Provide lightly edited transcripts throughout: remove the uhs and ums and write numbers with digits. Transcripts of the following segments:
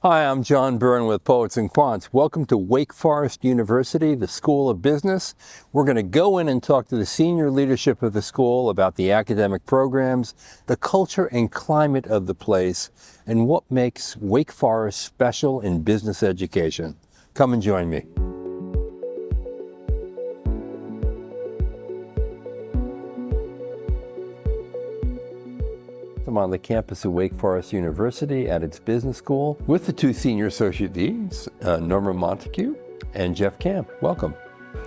Hi, I'm John Byrne with Poets and Quants. Welcome to Wake Forest University, the School of Business. We're going to go in and talk to the senior leadership of the school about the academic programs, the culture and climate of the place, and what makes Wake Forest special in business education. Come and join me. I'm on the campus of Wake Forest University at its business school with the two senior associate deans, Norma Montague and Jeff Camm. Welcome.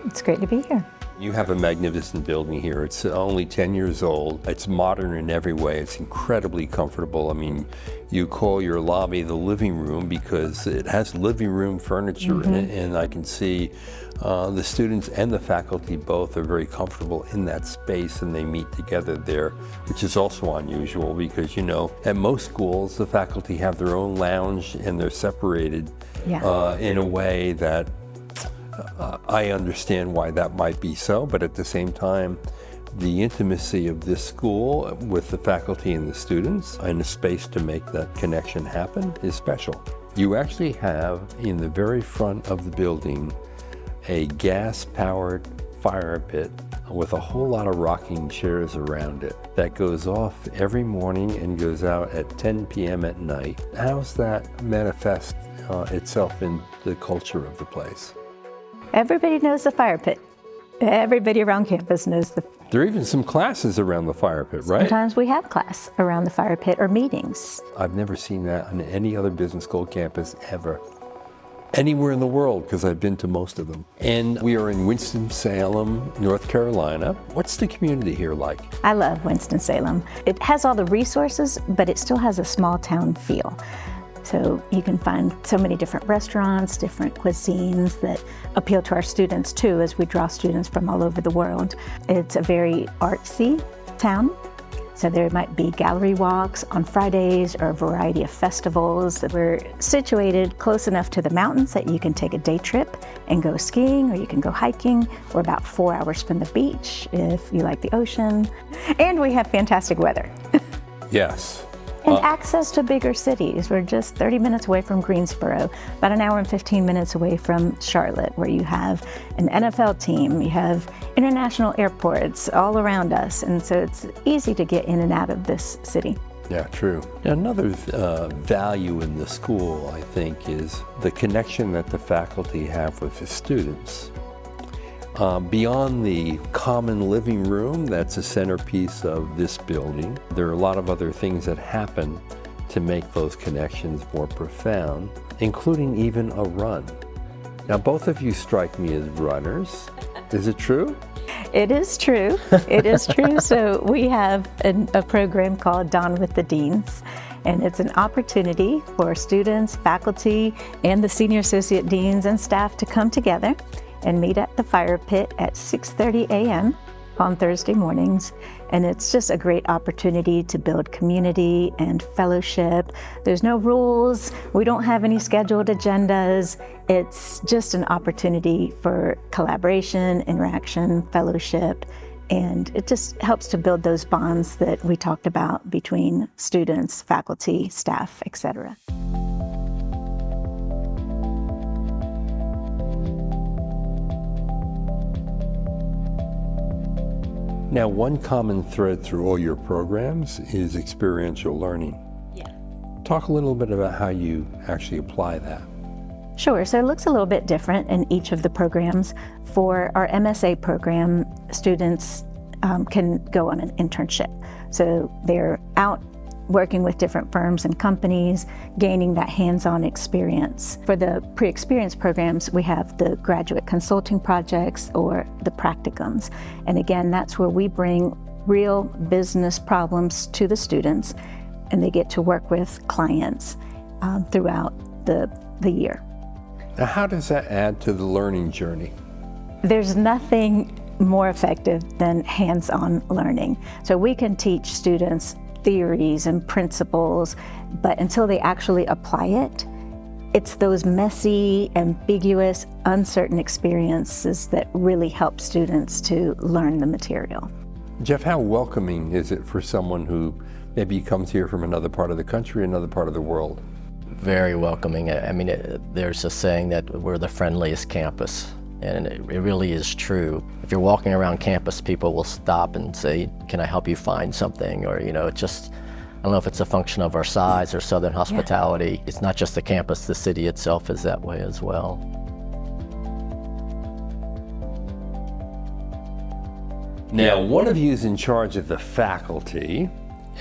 It's great to be here. You have a magnificent building here. It's only 10 years old. It's modern in every way. It's incredibly comfortable. I mean, you call your lobby the living room because it has living room furniture in it, and I can see the students and the faculty both are very comfortable in that space, and they meet together there, which is also unusual because, you know, at most schools, the faculty have their own lounge and they're separated in a way that I understand why that might be so, but at the same time, the intimacy of this school with the faculty and the students and the space to make that connection happen is special. You actually have in the very front of the building a gas-powered fire pit with a whole lot of rocking chairs around it that goes off every morning and goes out at 10 p.m. at night. How's that manifest itself in the culture of the place? Everybody knows the fire pit. Everybody around campus knows the. There are even some classes around the fire pit, right? Sometimes we have class around the fire pit or meetings. I've never seen that on any other business school campus ever. Anywhere in the world, because I've been to most of them. And we are in Winston-Salem, North Carolina. What's the community here like? I love Winston-Salem. It has all the resources, but it still has a small town feel. So you can find so many different restaurants, different cuisines that appeal to our students too, as we draw students from all over the world. It's a very artsy town. So there might be gallery walks on Fridays or a variety of festivals. We're situated close enough to the mountains that you can take a day trip and go skiing, or you can go hiking. We're about 4 hours from the beach if you like the ocean. And we have fantastic weather. Yes. And access to bigger cities. We're just 30 minutes away from Greensboro, about an hour and 15 minutes away from Charlotte, where you have an NFL team, you have international airports all around us, and so it's easy to get in and out of this city. Yeah, true. Another value in the school, I think, is the connection that the faculty have with the students. Beyond the common living room that's a centerpiece of this building, there are a lot of other things that happen to make those connections more profound, including even a run. Now, both of you strike me as runners. Is it true? It is true. It is true. So we have a program called Dawn with the Deans, and it's an opportunity for students, faculty, and the senior associate deans and staff to come together and meet at the fire pit at 6:30 a.m. on Thursday mornings. And it's just a great opportunity to build community and fellowship. There's no rules. We don't have any scheduled agendas. It's just an opportunity for collaboration, interaction, fellowship, and it just helps to build those bonds that we talked about between students, faculty, staff, etc. Now, one common thread through all your programs is experiential learning. Yeah. Talk a little bit about how you actually apply that. Sure, so it looks a little bit different in each of the programs. For our MSA program, students can go on an internship. So they're out working with different firms and companies, gaining that hands-on experience. For the pre-experience programs, we have the graduate consulting projects or the practicums. And again, that's where we bring real business problems to the students, and they get to work with clients throughout the year. Now, how does that add to the learning journey? There's nothing more effective than hands-on learning. So we can teach students theories and principles, but until they actually apply it, it's those messy, ambiguous, uncertain experiences that really help students to learn the material. Jeff, how welcoming is it for someone who maybe comes here from another part of the country, another part of the world? very welcoming. I mean, there's a saying that we're the friendliest campus, and it really is true. If you're walking around campus, people will stop and say, can I help you find something? Or, it just, I don't know if it's a function of our size or Southern hospitality. Yeah. It's not just the campus, the city itself is that way as well. Now, one of you is in charge of the faculty,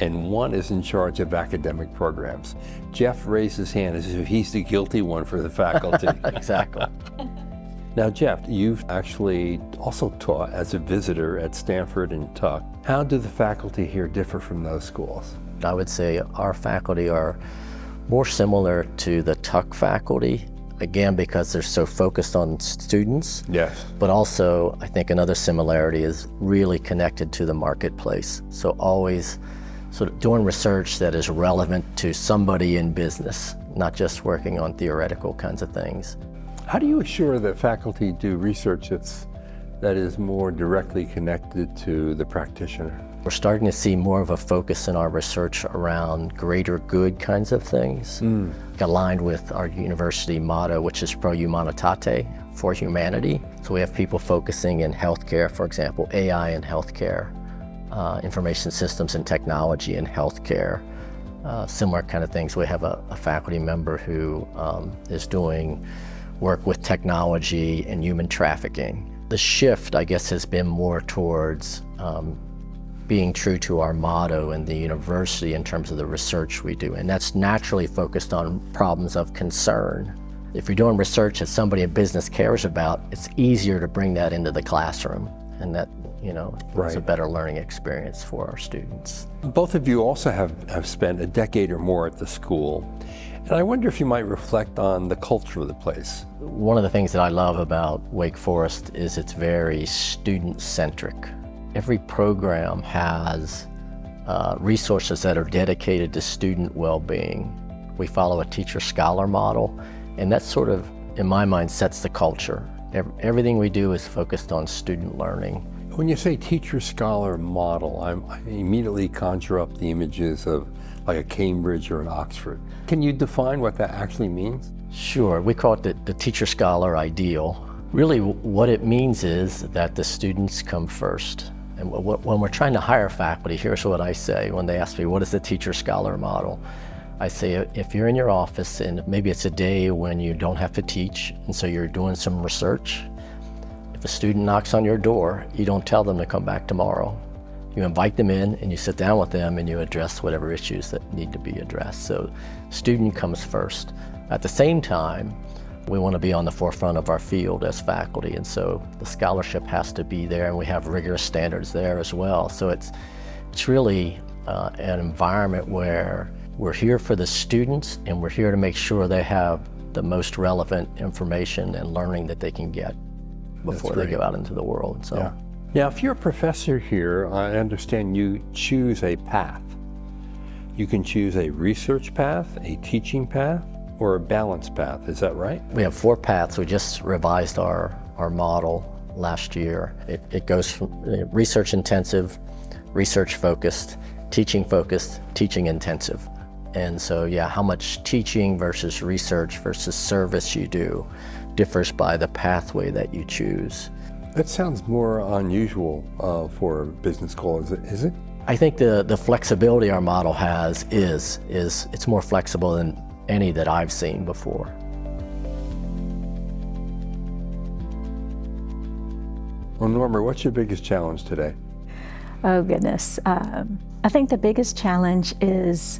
and one is in charge of academic programs. Jeff raised his hand as if he's the guilty one for the faculty. Exactly. Now, Jeff, you've actually also taught as a visitor at Stanford and Tuck. How do the faculty here differ from those schools? I would say our faculty are more similar to the Tuck faculty, again, because they're so focused on students. Yes. But also, I think another similarity is really connected to the marketplace. So always sort of doing research that is relevant to somebody in business, not just working on theoretical kinds of things. How do you assure that faculty do research that is more directly connected to the practitioner? We're starting to see more of a focus in our research around greater good kinds of things, aligned with our university motto, which is Pro Humanitate, for humanity. So we have people focusing in healthcare, for example, AI in healthcare, information systems and technology in healthcare, similar kind of things. We have a faculty member who is doing work with technology and human trafficking. The shift, I guess, has been more towards being true to our motto in the university in terms of the research we do, and that's naturally focused on problems of concern. If you're doing research that somebody in business cares about, it's easier to bring that into the classroom, and that is a better learning experience for our students. Both of you also have spent a decade or more at the school, and I wonder if you might reflect on the culture of the place. One of the things that I love about Wake Forest is it's very student-centric. Every program has resources that are dedicated to student well-being. We follow a teacher-scholar model, and that sort of, in my mind, sets the culture. Everything we do is focused on student learning. When you say teacher-scholar model, I immediately conjure up the images of like a Cambridge or an Oxford. Can you define what that actually means? Sure, we call it the teacher-scholar ideal. Really what it means is that the students come first. And when we're trying to hire faculty, here's what I say when they ask me, what is the teacher-scholar model? I say, if you're in your office and maybe it's a day when you don't have to teach, and so you're doing some research, if a student knocks on your door, you don't tell them to come back tomorrow. You invite them in and you sit down with them and you address whatever issues that need to be addressed. So student comes first. At the same time, we want to be on the forefront of our field as faculty, and so the scholarship has to be there, and we have rigorous standards there as well. So it's really an environment where we're here for the students, and we're here to make sure they have the most relevant information and learning that they can get before they go out into the world. So. Yeah. Now, if you're a professor here, I understand you choose a path. You can choose a research path, a teaching path, or a balanced path, is that right? We have 4 paths. We just revised our model last year. It goes from research intensive, research focused, teaching intensive. And so, yeah, how much teaching versus research versus service you do differs by the pathway that you choose. That sounds more unusual for a business school, is it? I think the flexibility our model has is it's more flexible than any that I've seen before. Well, Norma, what's your biggest challenge today? Oh, goodness. I think the biggest challenge is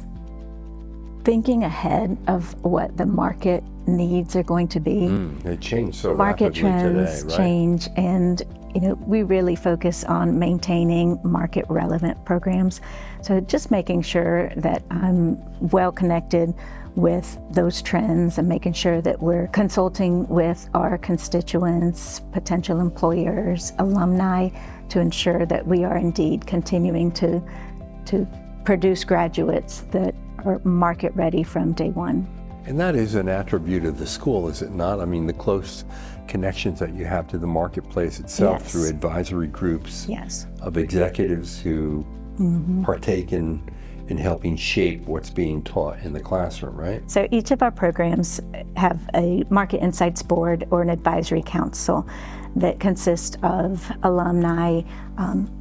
thinking ahead of what the market needs are going to be. They change so market rapidly trends today, right? change, and we really focus on maintaining market relevant programs. So just making sure that I'm well connected with those trends and making sure that we're consulting with our constituents, potential employers, alumni, to ensure that we are indeed continuing to produce graduates that are market ready from day one. And that is an attribute of the school, is it not? I mean, the close connections that you have to the marketplace itself Yes. through advisory groups Yes. of executives who partake in in helping shape what's being taught in the classroom, right? So each of our programs have a Market Insights Board or an advisory council that consists of alumni,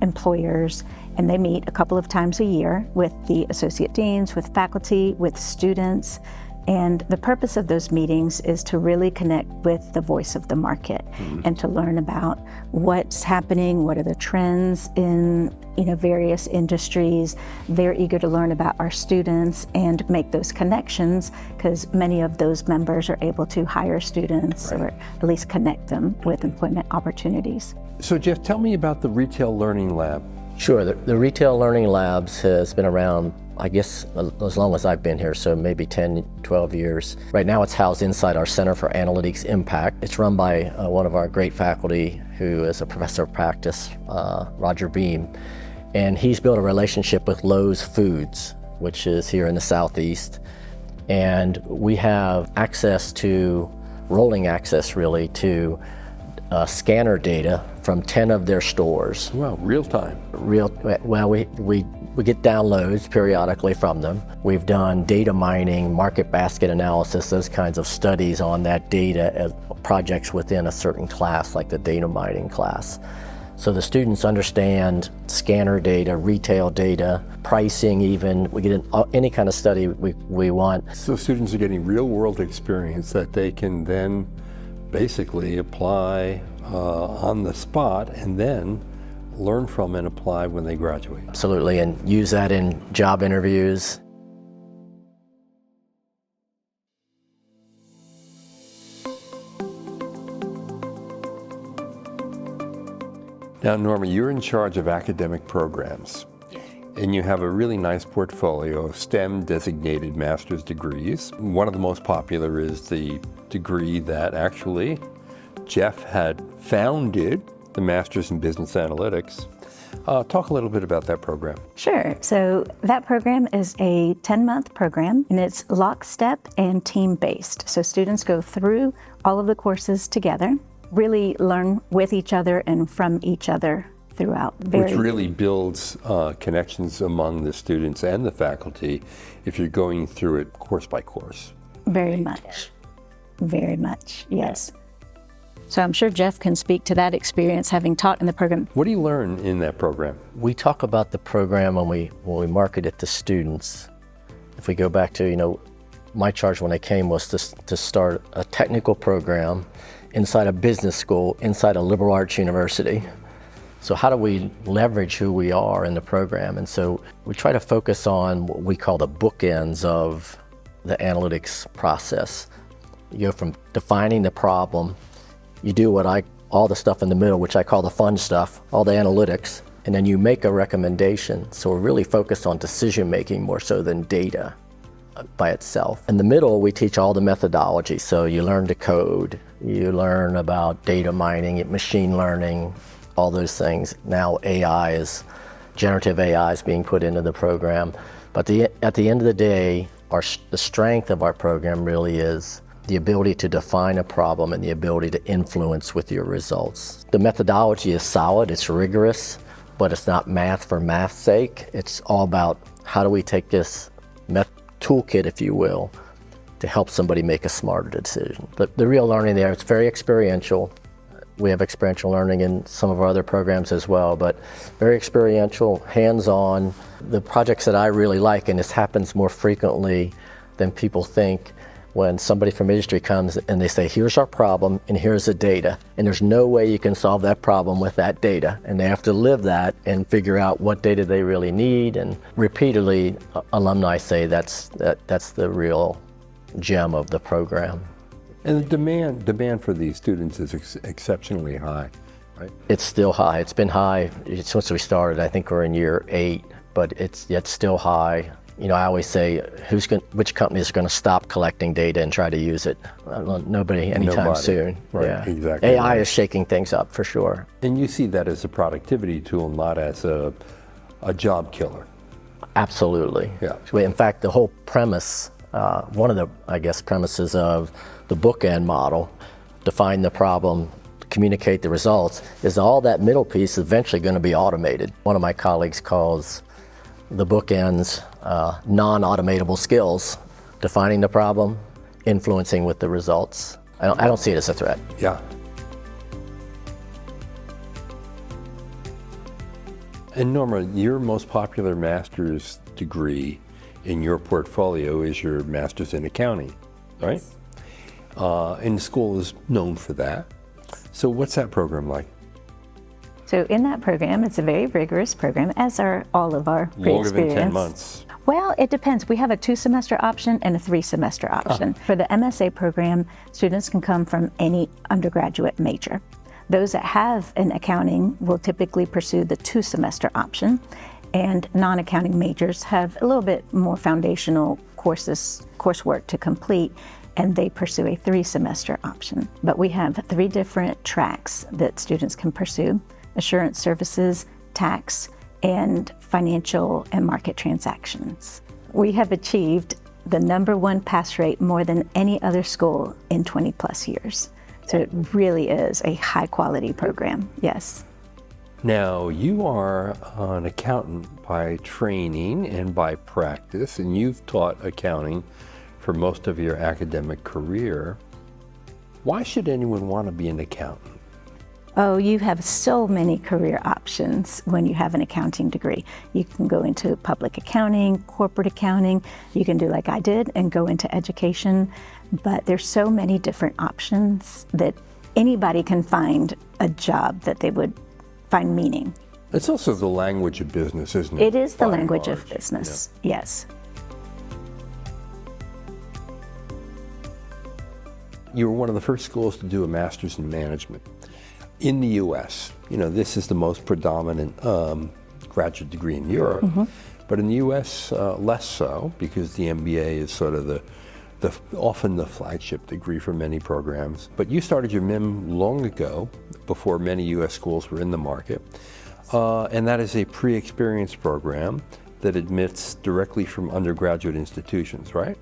employers, and they meet a couple of times a year with the associate deans, with faculty, with students. And the purpose of those meetings is to really connect with the voice of the market and to learn about what's happening, what are the trends in various industries. They're eager to learn about our students and make those connections, because many of those members are able to hire students or at least connect them with employment opportunities. So Jeff, tell me about the Retail Learning Lab. Sure, the Retail Learning Labs has been around, I guess, as long as I've been here, so maybe 10, 12 years. Right now it's housed inside our Center for Analytics Impact. It's run by one of our great faculty who is a professor of practice, Roger Byrne, and he's built a relationship with Lowe's Foods, which is here in the Southeast. And we have rolling access really, to scanner data from 10 of their stores. Wow, real time. Well, we get downloads periodically from them. We've done data mining, market basket analysis, those kinds of studies on that data as projects within a certain class, like the data mining class. So the students understand scanner data, retail data, pricing even. We get any kind of study we want. So students are getting real world experience that they can then basically apply on the spot and then learn from and apply when they graduate. Absolutely, and use that in job interviews. Now, Norma, you're in charge of academic programs, and you have a really nice portfolio of STEM designated master's degrees. One of the most popular is the degree that actually Jeff had founded, the Master's in Business Analytics. Talk a little bit about that program. Sure. So that program is a 10-month program, and it's lockstep and team-based. So students go through all of the courses together, really learn with each other and from each other throughout. Which really builds connections among the students and the faculty if you're going through it course by course. Very much, yes. So I'm sure Jeff can speak to that experience, having taught in the program. What do you learn in that program? We talk about the program when we market it to students. If we go back to, my charge when I came was to start a technical program inside a business school, inside a liberal arts university. So how do we leverage who we are in the program? And so we try to focus on what we call the bookends of the analytics process. You go from defining the problem, you do all the stuff in the middle, which I call the fun stuff, all the analytics, and then you make a recommendation. So we're really focused on decision making more so than data by itself. In the middle, we teach all the methodology. So you learn to code, you learn about data mining, machine learning, all those things. Now generative AI is being put into the program. But at the end of the day, the strength of our program really is the ability to define a problem and the ability to influence with your results. The methodology is solid, it's rigorous, but it's not math for math's sake. It's all about how do we take this toolkit, if you will, to help somebody make a smarter decision. But the real learning there, it's very experiential. We have experiential learning in some of our other programs as well, but very experiential, hands-on. The projects that I really like, and this happens more frequently than people think, when somebody from industry comes and they say, here's our problem and here's the data, and there's no way you can solve that problem with that data, and they have to live that and figure out what data they really need. And repeatedly, alumni say that's the real gem of the program. And the demand for these students is exceptionally high, right? It's still high. It's been high since we started. I think we're in year 8, but it's still high. I always say, which company is going to stop collecting data and try to use it? Nobody anytime soon. Right, yeah. Exactly. AI is shaking things up for sure. And you see that as a productivity tool, not as a job killer. Absolutely. Yeah. In fact, the whole premise, one of the, premises of the bookend model, define the problem, communicate the results, is all that middle piece is eventually going to be automated. One of my colleagues calls the bookends non-automatable skills, defining the problem, influencing with the results. I don't see it as a threat. Yeah. And Norma, your most popular master's degree in your portfolio is your master's in accounting, right? And the school is known for that. So what's that program like? So in that program, it's a very rigorous program, as are all of our Longer than 10 pre-experience. months. Well, it depends. We have a 2-semester option and a 3-semester option. For the MSA program, students can come from any undergraduate major. Those that have an accounting will typically pursue the 2-semester option, and non-accounting majors have a little bit more foundational coursework to complete, and they pursue a 3-semester option. But we have 3 different tracks that students can pursue: assurance services, tax, and financial and market transactions. We have achieved the #1 pass rate more than any other school in 20 plus years. So it really is a high quality program, yes. Now, you are an accountant by training and by practice, and you've taught accounting for most of your academic career. Why should anyone want to be an accountant? Oh, you have so many career options when you have an accounting degree. You can go into public accounting, corporate accounting. You can do like I did and go into education. But there's so many different options that anybody can find a job that they would find meaning. It's also the language of business, isn't it? It is the By and language of large, business, yes. You were one of the first schools to do a master's in management. In the US, this is the most predominant graduate degree in Europe, but in the US, less so, because the MBA is sort of often the flagship degree for many programs. But you started your MIM long ago, before many US schools were in the market, and that is a pre-experience program that admits directly from undergraduate institutions, right?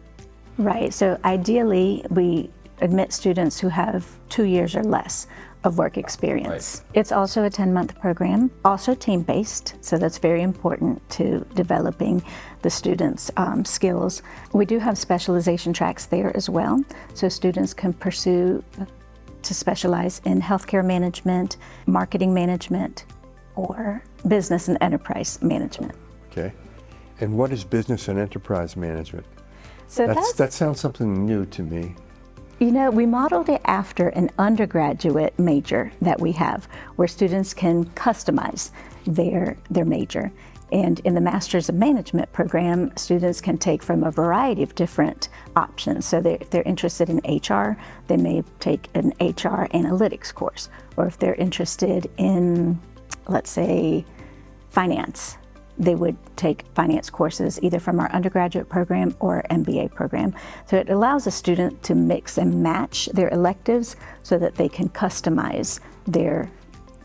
Right, so ideally we admit students who have 2 years or less of work experience. Right. It's also a 10-month program, also team-based, so that's very important to developing the students' skills. We do have specialization tracks there as well, so students can pursue to specialize in healthcare management, marketing management, or business and enterprise management. Okay. And what is business and enterprise management? So That sounds something new to me. We modeled it after an undergraduate major that we have, where students can customize their major. And in the Master's of Management program, students can take from a variety of different options. So if they're interested in HR, they may take an HR analytics course. Or if they're interested in, let's say, finance, they would take finance courses either from our undergraduate program or MBA program. So it allows a student to mix and match their electives so that they can customize their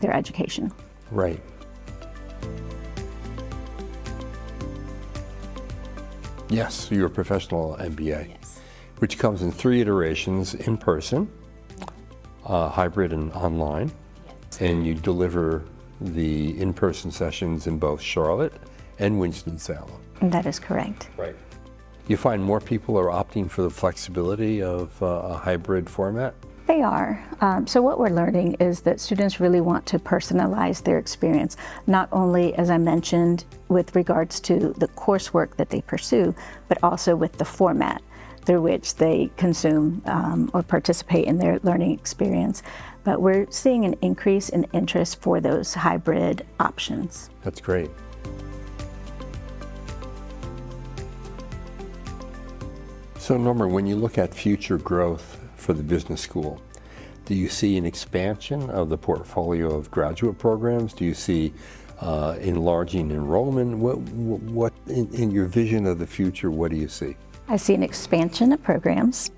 education. Right. Yes, you're a professional MBA, Yes. which comes in 3 iterations: in person, hybrid, and online. Yes. And you deliver the in-person sessions in both Charlotte and Winston-Salem. That is correct. Right. You find more people are opting for the flexibility of a hybrid format? They are. So what we're learning is that students really want to personalize their experience, not only, as I mentioned, with regards to the coursework that they pursue, but also with the format through which they consume or participate in their learning experience. But we're seeing an increase in interest for those hybrid options. That's great. So Norma, when you look at future growth for the business school, do you see an expansion of the portfolio of graduate programs? Do you see enlarging enrollment? What in your vision of the future, what do you see? I see an expansion of programs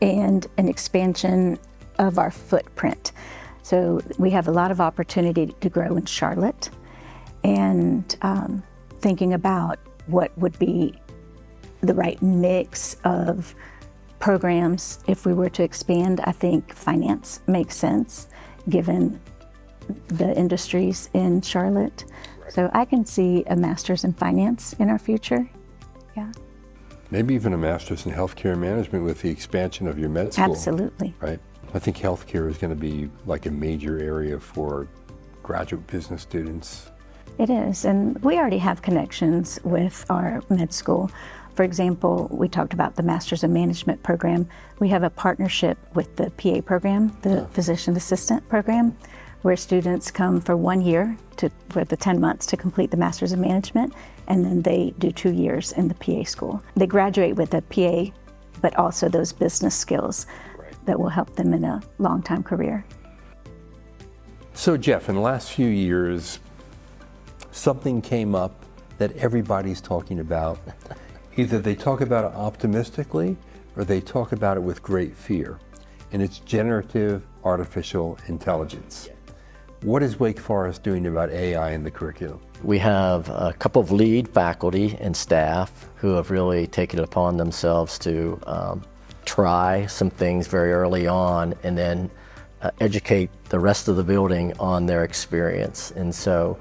and an expansion of our footprint. So we have a lot of opportunity to grow in Charlotte, and thinking about what would be the right mix of programs if we were to expand. I think finance makes sense given the industries in Charlotte. So I can see a master's in finance in our future. Yeah, Maybe even a master's in healthcare management with the expansion of your med school. absolutely. Right? I think healthcare is going to be like a major area for graduate business students. It is, and we already have connections with our med school. For example, we talked about the Master's in Management program. We have a partnership with the PA program, the Physician Assistant program, where students come for 1 year for the 10 months to complete the Master's in Management, and then they do 2 years in the PA school. They graduate with a PA, but also those business skills that will help them in a long-time career. So Jeff, in the last few years, something came up that everybody's talking about. Either they talk about it optimistically or they talk about it with great fear, and it's generative artificial intelligence. What is Wake Forest doing about AI in the curriculum? We have a couple of lead faculty and staff who have really taken it upon themselves to try some things very early on and then educate the rest of the building on their experience. And so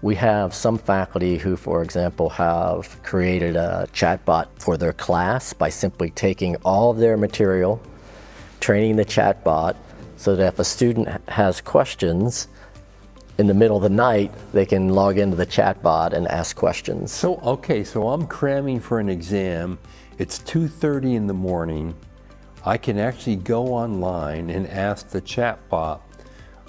we have some faculty who, for example, have created a chatbot for their class by simply taking all of their material, training the chatbot so that if a student has questions in the middle of the night, they can log into the chatbot and ask questions. So I'm cramming for an exam. It's 2:30 in the morning. I can actually go online and ask the chatbot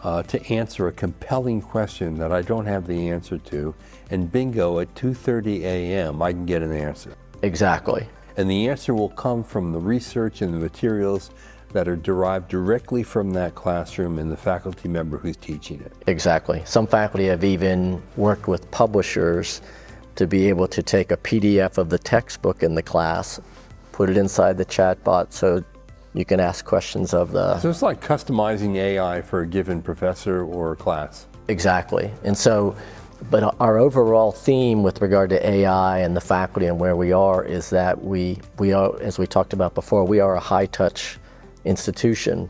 to answer a compelling question that I don't have the answer to, and bingo, at 2:30 a.m. I can get an answer. Exactly. And the answer will come from the research and the materials that are derived directly from that classroom and the faculty member who's teaching it. Exactly. Some faculty have even worked with publishers to be able to take a PDF of the textbook in the class, put it inside the chatbot so you can ask questions of the... So it's like customizing AI for a given professor or class. Exactly. And so, but our overall theme with regard to AI and the faculty and where we are is that we are, as we talked about before, we are a high-touch institution.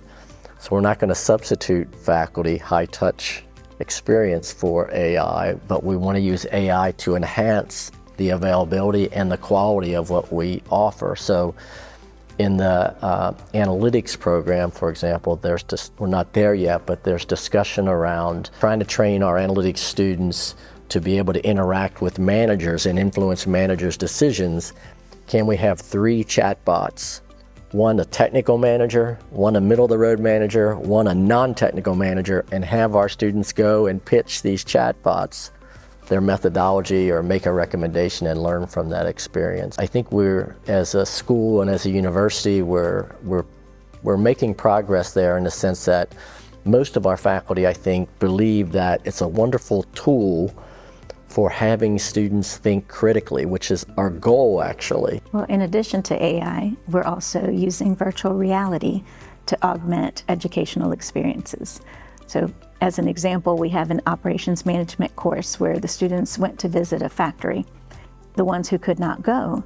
So we're not going to substitute faculty high-touch experience for AI, but we want to use AI to enhance the availability and the quality of what we offer. So in the analytics program, for example, we're not there yet, but there's discussion around trying to train our analytics students to be able to interact with managers and influence managers' decisions. Can we have 3 chatbots? One a technical manager, one a middle-of-the-road manager, one a non-technical manager, and have our students go and pitch these chatbots their methodology or make a recommendation and learn from that experience. I think we're, as a school and as a university, we're making progress there in the sense that most of our faculty, I think, believe that it's a wonderful tool for having students think critically, which is our goal, actually. Well, in addition to AI, we're also using virtual reality to augment educational experiences. So as an example, we have an operations management course where the students went to visit a factory. The ones who could not go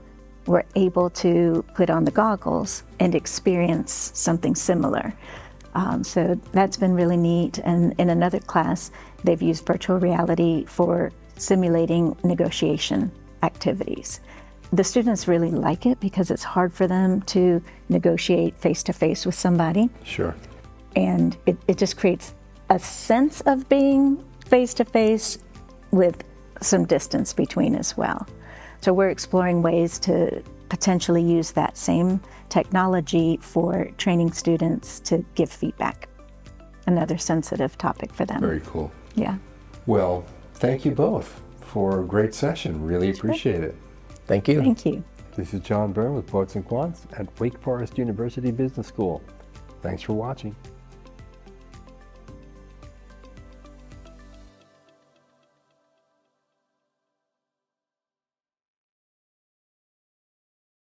were able to put on the goggles and experience something similar. So that's been really neat. And in another class, they've used virtual reality for simulating negotiation activities. The students really like it because it's hard for them to negotiate face-to-face with somebody. Sure. And it just creates a sense of being face-to-face with some distance between as well. So we're exploring ways to potentially use that same technology for training students to give feedback. Another sensitive topic for them. Very cool. Yeah. Well, thank you both for a great session. Really appreciate it. Thank you. Thank you. This is John Byrne with Poets and Quants at Wake Forest University Business School. Thanks for watching.